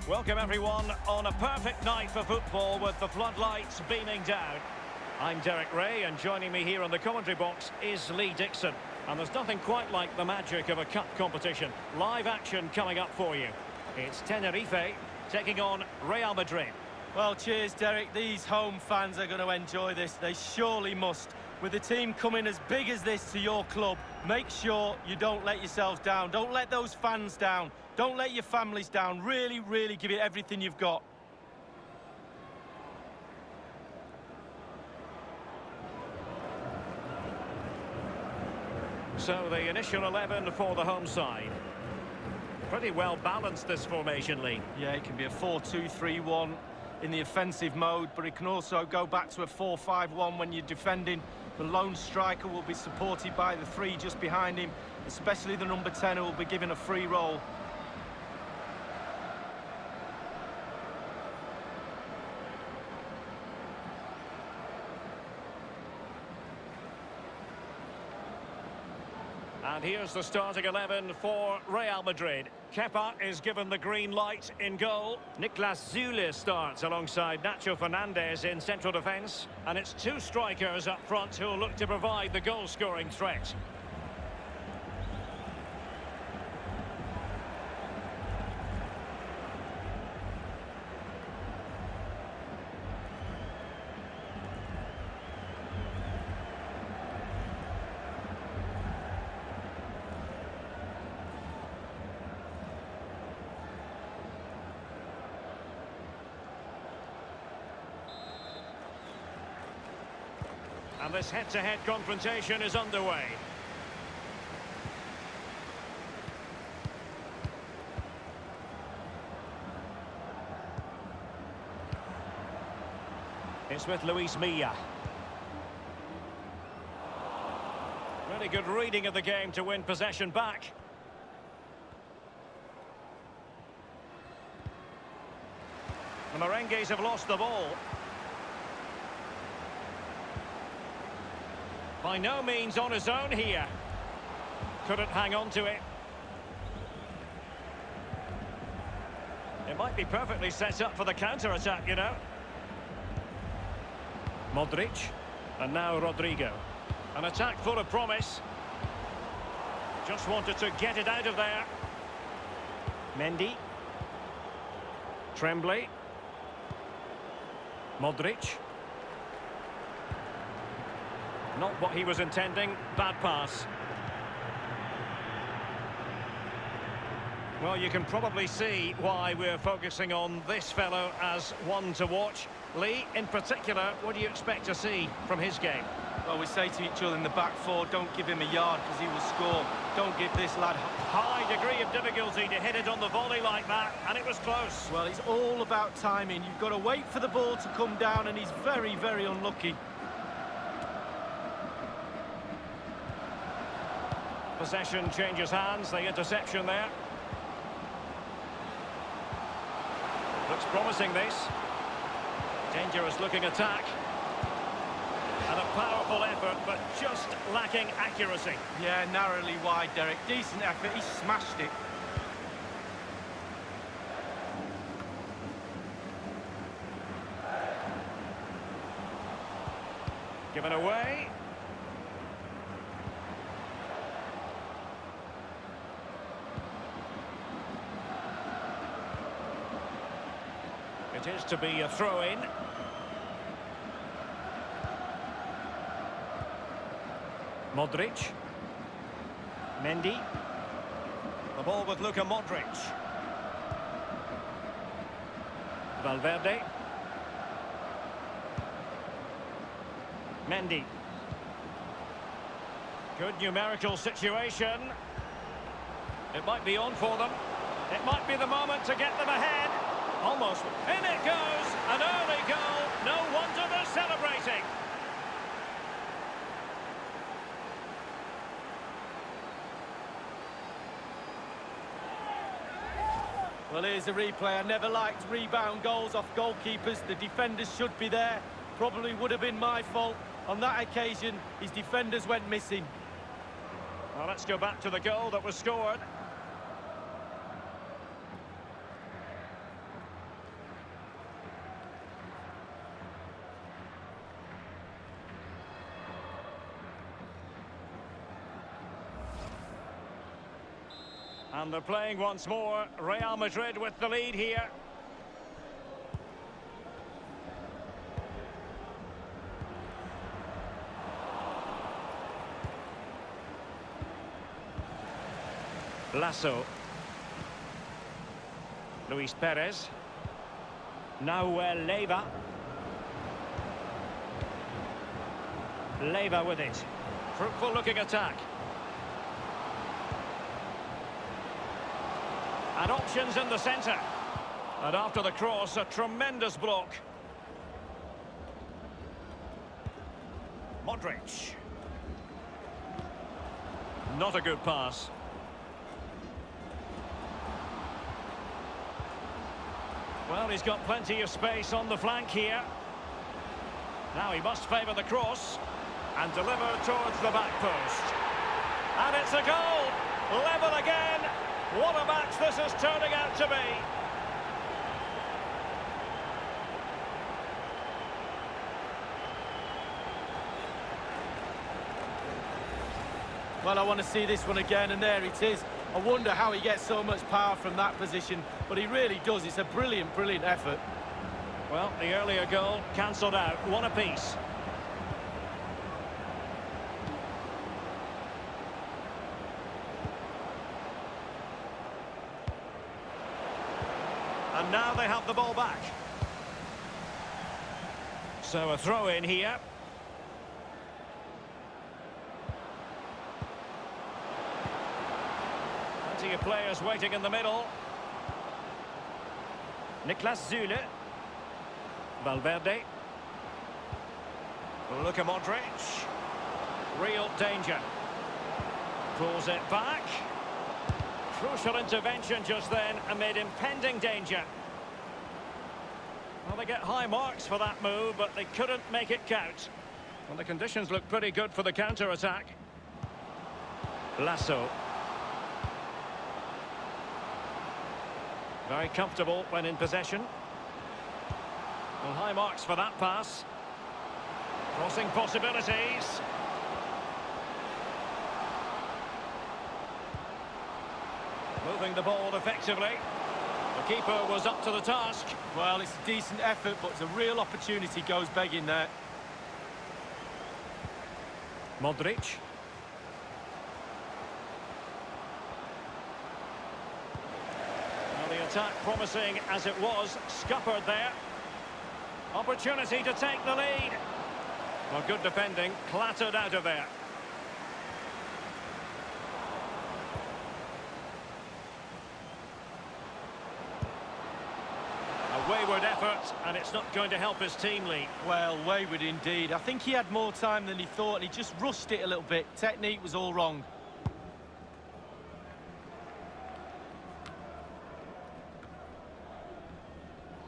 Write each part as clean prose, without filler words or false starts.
Welcome everyone on a perfect night for football with the floodlights beaming down. I'm Derek Ray and joining me here on the commentary box is Lee Dixon. And there's nothing quite like the magic of a cup competition. Live action coming up for you. It's Tenerife taking on Real Madrid. Well, cheers, Derek. These home fans are going to enjoy this. They surely must. With the team coming as big as this to your club, make sure you don't let yourselves down. Don't let those fans down. Don't let your families down. Really, really give it everything you've got. So the initial 11 for the home side. Pretty well balanced, this formation, Lee. Yeah, it can be a 4-2-3-1 in the offensive mode, but it can also go back to a 4-5-1 when you're defending. The lone striker will be supported by the three just behind him, especially the number 10 who will be given a free role. And here's the starting 11 for Real Madrid. Kepa is given the green light in goal. Niklas Süle starts alongside Nacho Fernandez in central defence. And it's two strikers up front who will look to provide the goal-scoring threat. And this head-to-head confrontation is underway. It's with Luis Milla. Really good reading of the game to win possession back. The Merengues have lost the ball. By no means on his own here. Couldn't hang on to it. It might be perfectly set up for the counter-attack, you know. Modric. And now Rodrigo. An attack full of promise. Just wanted to get it out of there. Mendy. Tremblay. Modric. Not what he was intending. Bad pass. Well, you can probably see why we're focusing on this fellow as one to watch. Lee, in particular, what do you expect to see from his game? Well, we say to each other in the back four, don't give him a yard because he will score. Don't give this lad... High degree of difficulty to hit it on the volley like that, and it was close. Well, it's all about timing. You've got to wait for the ball to come down, and he's very, very unlucky. Possession changes hands, the interception there. Looks promising, this. Dangerous looking attack. And a powerful effort, but just lacking accuracy. Yeah, narrowly wide, Derek. Decent effort, he smashed it. Given away. It is to be a throw-in. Modric. Mendy. The ball with Luka Modric. Valverde. Mendy. Good numerical situation. It might be on for them. It might be the moment to get them ahead. Almost. In it goes. An early goal. No wonder they're celebrating. Well, here's a replay. I never liked rebound goals off goalkeepers. The defenders should be there. Probably would have been my fault. On that occasion, his defenders went missing. Well, let's go back to the goal that was scored. And they're playing once more. Real Madrid with the lead here. Lasso. Luis Perez. Now Leiva. Leiva with it. Fruitful looking attack. And options in the centre. And after the cross, a tremendous block. Modric. Not a good pass. Well, he's got plenty of space on the flank here. Now he must favour the cross and deliver towards the back post. And it's a goal! Level again! What a match this is turning out to be! Well, I want to see this one again, and there it is. I wonder how he gets so much power from that position, but he really does. It's a brilliant, brilliant effort. Well, the earlier goal cancelled out. One apiece. And now they have the ball back. So a throw in here. Plenty of players waiting in the middle. Niklas Süle. Valverde. Luka Modric. Real danger. Pulls it back. Crucial intervention just then amid impending danger. Well, they get high marks for that move, but they couldn't make it count. Well, the conditions look pretty good for the counter-attack. Lasso. Very comfortable when in possession. Well, high marks for that pass. Crossing possibilities. Moving the ball effectively. The keeper was up to the task. Well, it's a decent effort, but it's a real opportunity goes begging there. Modric. Well, the attack promising as it was, scuppered there. Opportunity to take the lead. Well, good defending, clattered out of there. A wayward effort, and it's not going to help his team lead. Well, wayward indeed. I think he had more time than he thought, and he just rushed it a little bit. Technique was all wrong.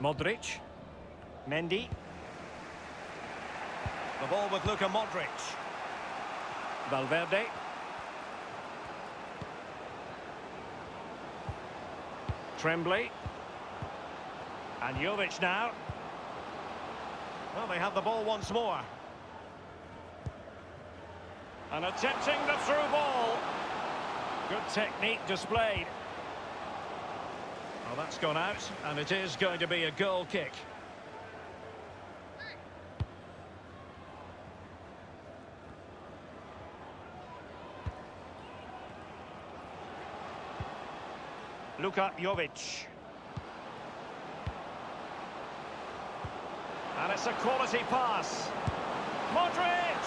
Modric. Mendy. The ball with Luka Modric. Valverde. Tremblay. And Jovic now. Well, they have the ball once more. And attempting the through ball. Good technique displayed. Well, that's gone out, and it is going to be a goal kick. Luka Jovic. And it's a quality pass. Modric!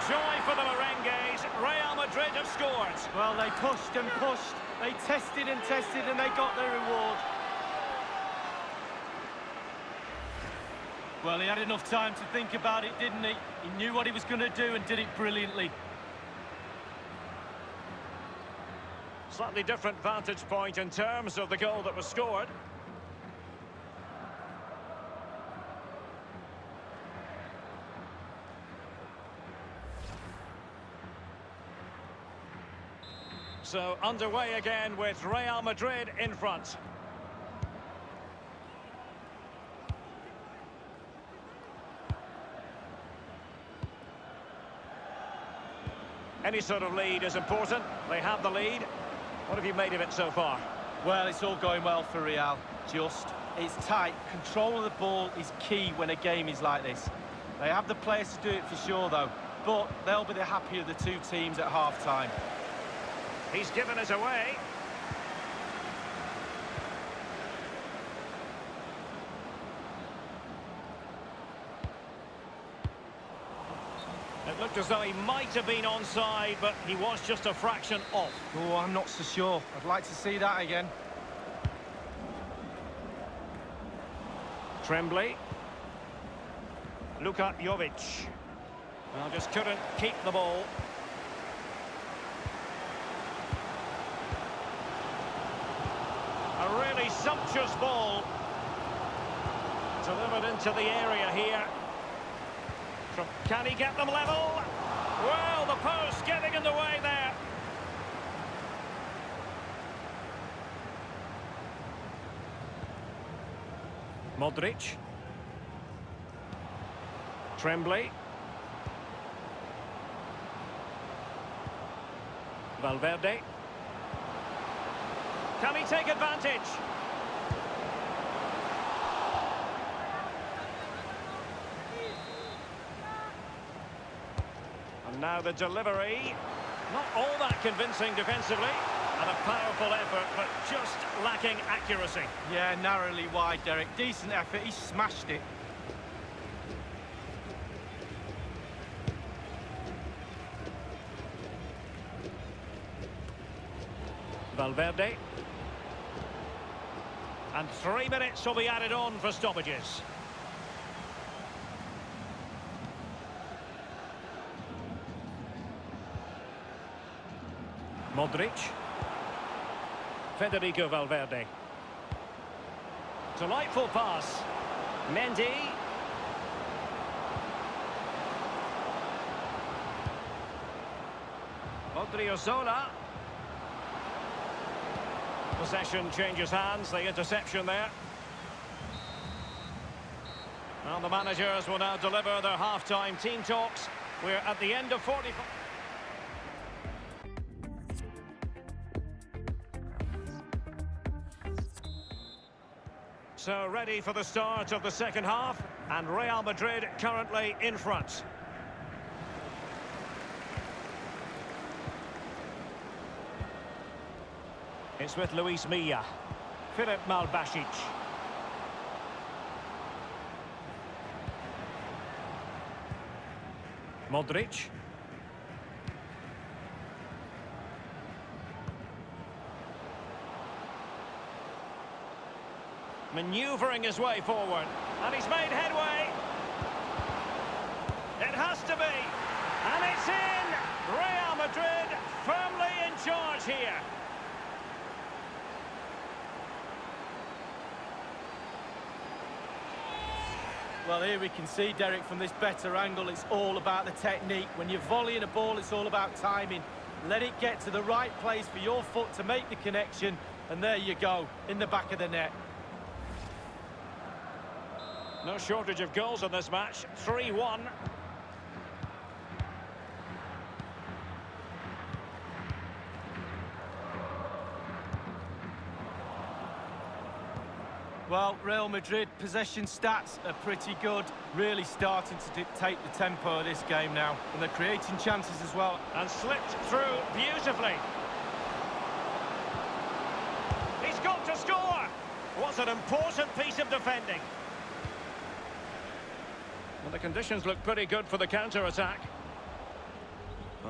Joy for the Merengues. Real Madrid have scored. Well, they pushed and pushed. They tested and tested, and they got their reward. Well, he had enough time to think about it, didn't he? He knew what he was going to do and did it brilliantly. Slightly different vantage point in terms of the goal that was scored. So underway again with Real Madrid in front. Any sort of lead is important. They have the lead. What have you made of it so far? Well, it's all going well for Real. It's tight. Control of the ball is key when a game is like this. They have the players to do it for sure, though. But they'll be the happier of the two teams at half-time. He's given us away. It looked as though he might have been onside, but he was just a fraction off. Oh, I'm not so sure. I'd like to see that again. Tremblay. Luka Jovic. Well, just couldn't keep the ball. A really sumptuous ball. Delivered into the area here. Can he get them level? Well, the post getting in the way there. Modric. Tremblay. Valverde. Can he take advantage? And now the delivery. Not all that convincing defensively. And a powerful effort, but just lacking accuracy. Yeah, narrowly wide, Derek. Decent effort. He smashed it. Valverde. And 3 minutes will be added on for stoppages. Modric. Federico Valverde. Delightful pass. Mendy. Odriozola. Possession changes hands, the interception there. Well, the managers will now deliver their half-time team talks. We're at the end of 45. So ready for the start of the second half, and Real Madrid currently in front. It's with Luis Milla. Filip Malbasic. Modric. Manoeuvring his way forward. And he's made headway. It has to be. And it's in! Real Madrid firmly in charge here. Well, here we can see, Derek, from this better angle, it's all about the technique. When you're volleying a ball, it's all about timing. Let it get to the right place for your foot to make the connection, and there you go, in the back of the net. No shortage of goals in this match. 3-1. Well, Real Madrid possession stats are pretty good. Really starting to dictate the tempo of this game now. And they're creating chances as well. And slipped through beautifully. He's got to score! What an important piece of defending. Well, the conditions look pretty good for the counter-attack.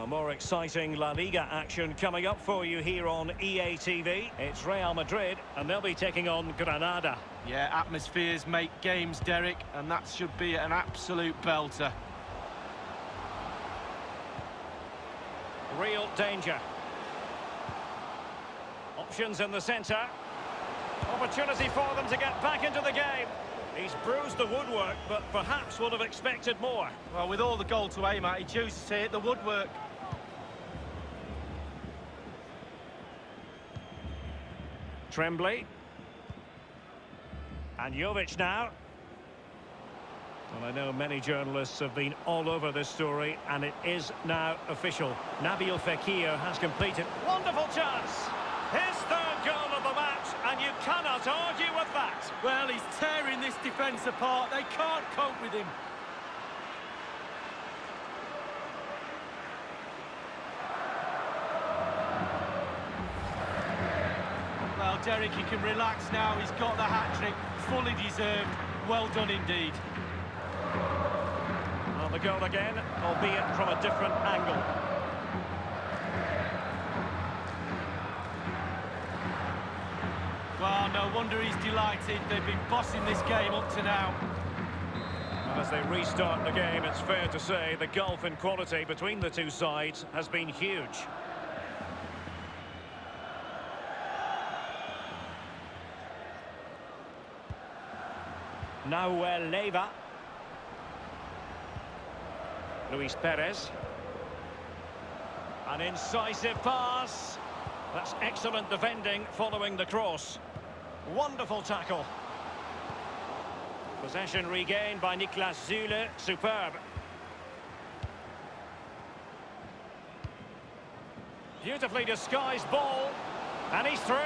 A more exciting La Liga action coming up for you here on EA TV. It's Real Madrid, and they'll be taking on Granada. Yeah, atmospheres make games, Derek, and that should be an absolute belter. Real danger. Options in the centre. Opportunity for them to get back into the game. He's bruised the woodwork, but perhaps would have expected more. Well, with all the goal to aim at, he chooses to hit the woodwork. Tremblay. And Jovic now. Well, I know many journalists have been all over this story, and it is now official. Nabil Fekir has completed. Wonderful chance! His third goal of the match, and you cannot argue with that. Well, he's tearing this defence apart. They can't cope with him. Well, Derek, he can relax now. He's got the hat-trick. Fully deserved. Well done indeed. Well, the goal again, albeit from a different angle. Well, no wonder he's delighted. They've been bossing this game up to now. And as they restart the game, it's fair to say the gulf in quality between the two sides has been huge. Now Leiva. Luis Perez. An incisive pass. That's excellent defending following the cross. Wonderful tackle. Possession regained by Niklas Süle. Superb. Beautifully disguised ball. And he's through.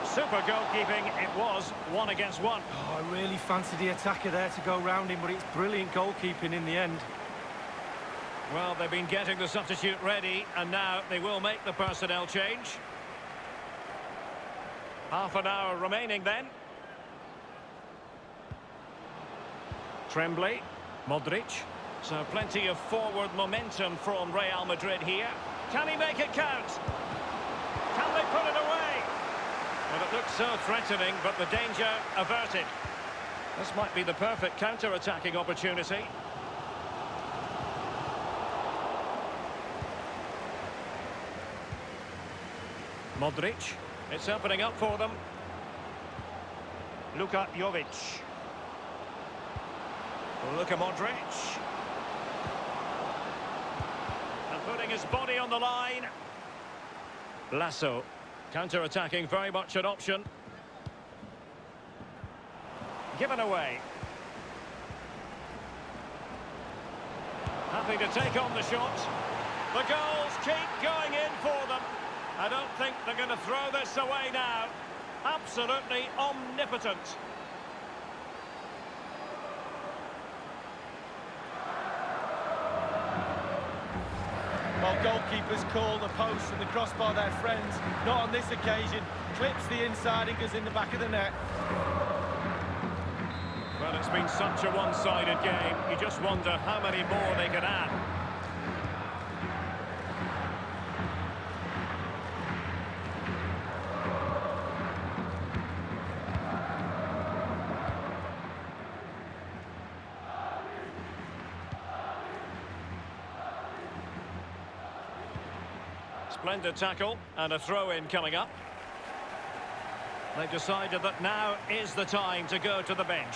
Super goalkeeping it was, 1 against 1. Oh, I really fancied the attacker there to go round him, but it's brilliant goalkeeping in the end. Well, they've been getting the substitute ready, and now they will make the personnel change. Half an hour remaining then. Tremblay, Modric. So plenty of forward momentum from Real Madrid here. Can he make it count? Can they put it away? Well, it looks so threatening, but the danger averted. This might be the perfect counter-attacking opportunity. Modric. It's opening up for them. Luka Jovic. Luka Modric. And putting his body on the line. Lasso. Counter-attacking, very much an option. Given away. Happy to take on the shot. The goals keep going in for them. I don't think they're going to throw this away now. Absolutely omnipotent. Well, goalkeepers call the post and the crossbar their friends. Not on this occasion. Clips the inside and goes in the back of the net. Well, it's been such a one-sided game. You just wonder how many more they could add. Splendid tackle and a throw-in coming up. They've decided that now is the time to go to the bench.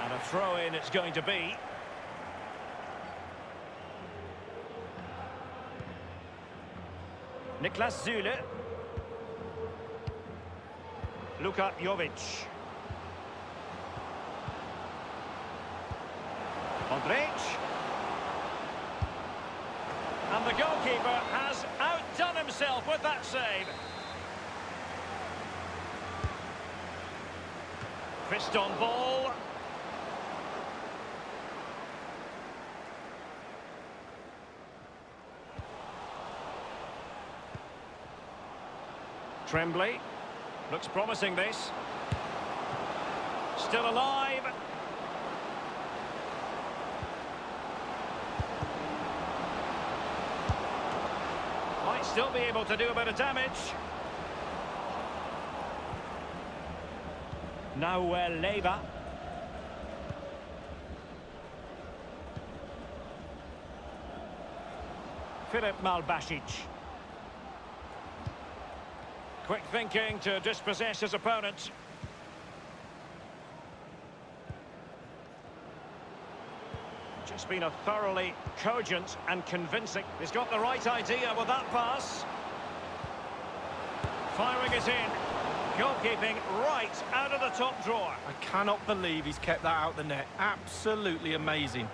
And a throw-in it's going to be. Niklas Süle. Luka Jovic. Modric. And the goalkeeper has outdone himself with that save. Fist on ball. Tremblay. Looks promising, this. Still alive. Might still be able to do a bit of damage. Now Leiva. Filip Malbasic. Quick thinking to dispossess his opponent. Just been a thoroughly cogent and convincing. He's got the right idea with that pass. Firing it in. Goalkeeping right out of the top drawer. I cannot believe he's kept that out the net. Absolutely amazing.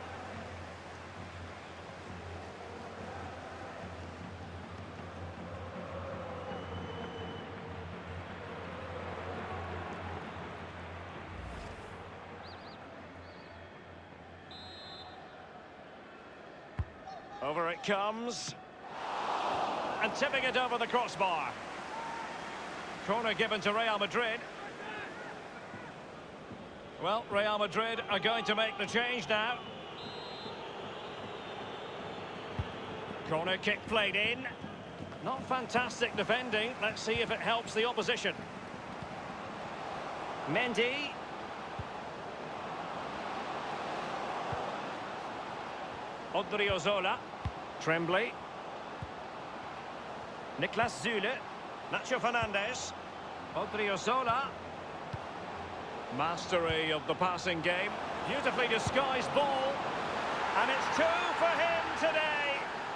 Over it comes. And tipping it over the crossbar. Corner given to Real Madrid. Well, Real Madrid are going to make the change now. Corner kick played in. Not fantastic defending. Let's see if it helps the opposition. Mendy. Odriozola. Tremblay. Niklas Zule. Nacho Fernandez. Odriozola. Mastery of the passing game. Beautifully disguised ball. And it's 2 for him today.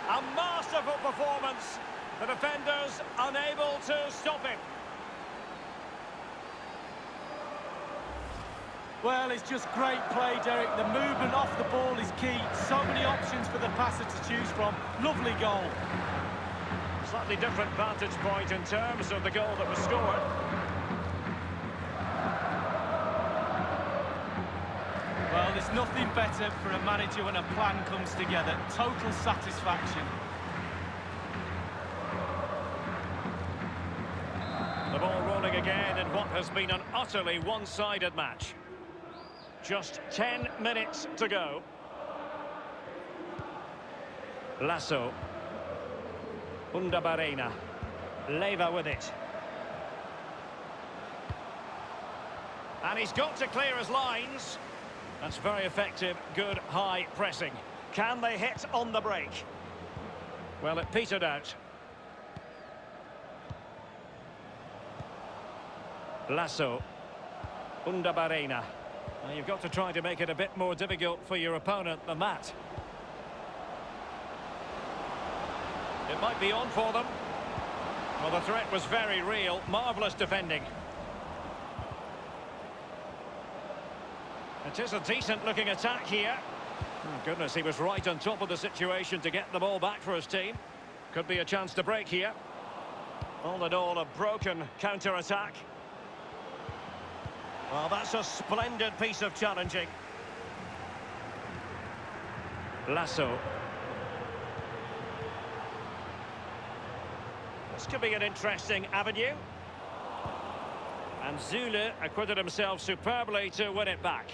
A masterful performance. The defenders unable to stop him. Well, it's just great play, Derek. The movement off the ball is key. So many options for the passer to choose from. Lovely goal. Slightly different vantage point in terms of the goal that was scored. Well, there's nothing better for a manager when a plan comes together. Total satisfaction. The ball rolling again in what has been an utterly one-sided match. Just 10 minutes to go. Lasso. Undabarena. Leva with it. And he's got to clear his lines. That's very effective, good high pressing. Can they hit on the break? Well, it petered out. Lasso. Undabarena. Now you've got to try to make it a bit more difficult for your opponent than that. It might be on for them. Well, the threat was very real. Marvellous defending. It is a decent-looking attack here. Oh, goodness, he was right on top of the situation to get the ball back for his team. Could be a chance to break here. All in all, a broken counter-attack. Well, that's a splendid piece of challenging. Lasso. This could be an interesting avenue. And Zule acquitted himself superbly to win it back.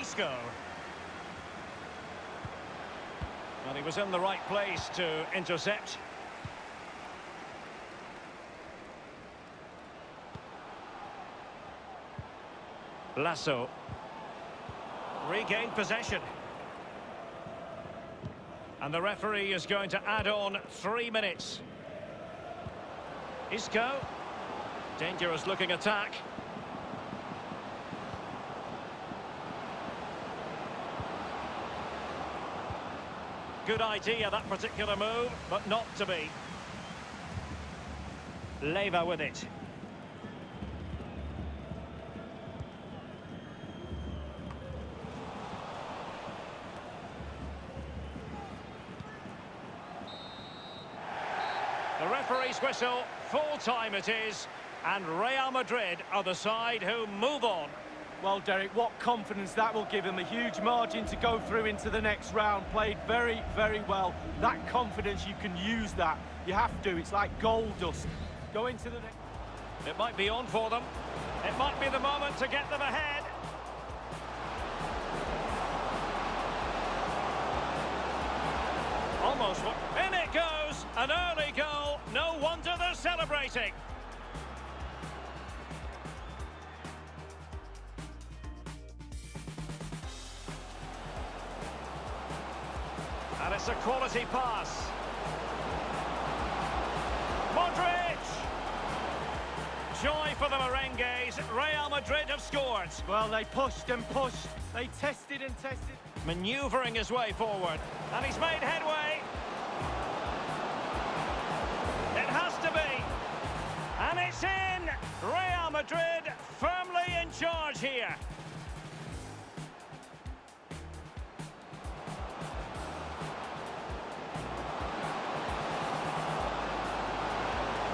Isco. Well, he was in the right place to intercept. Lasso. Regained possession. And the referee is going to add on 3 minutes. Isco. Dangerous looking attack. Good idea, that particular move, but not to be. Leva with it. The referee's whistle, full time it is, and Real Madrid are the side who move on. Well, Derek, what confidence that will give him. A huge margin to go through into the next round. Played very, very well. That confidence, you can use that. You have to. It's like gold dust. Go into the next... It might be on for them. It might be the moment to get them ahead. Almost. In it goes. An early goal. No wonder they're celebrating. And it's a quality pass. Modric! Joy for the Merengues. Real Madrid have scored. Well, they pushed and pushed. They tested and tested. Manoeuvring his way forward. And he's made headway. It has to be. And it's in. Real Madrid firmly in charge here.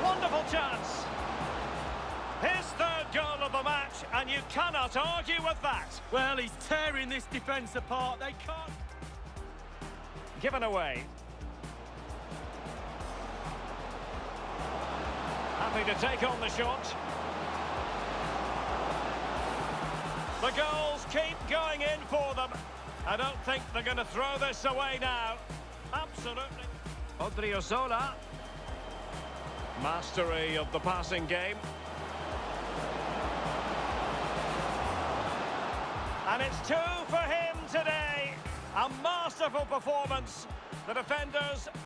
Wonderful chance. His third goal of the match, and you cannot argue with that. Well, he's tearing this defence apart. They can't... Given away. Happy to take on the shot. The goals keep going in for them. I don't think they're going to throw this away now. Absolutely. Odriozola. Mastery of the passing game. And it's 2 for him today. A masterful performance. The defenders...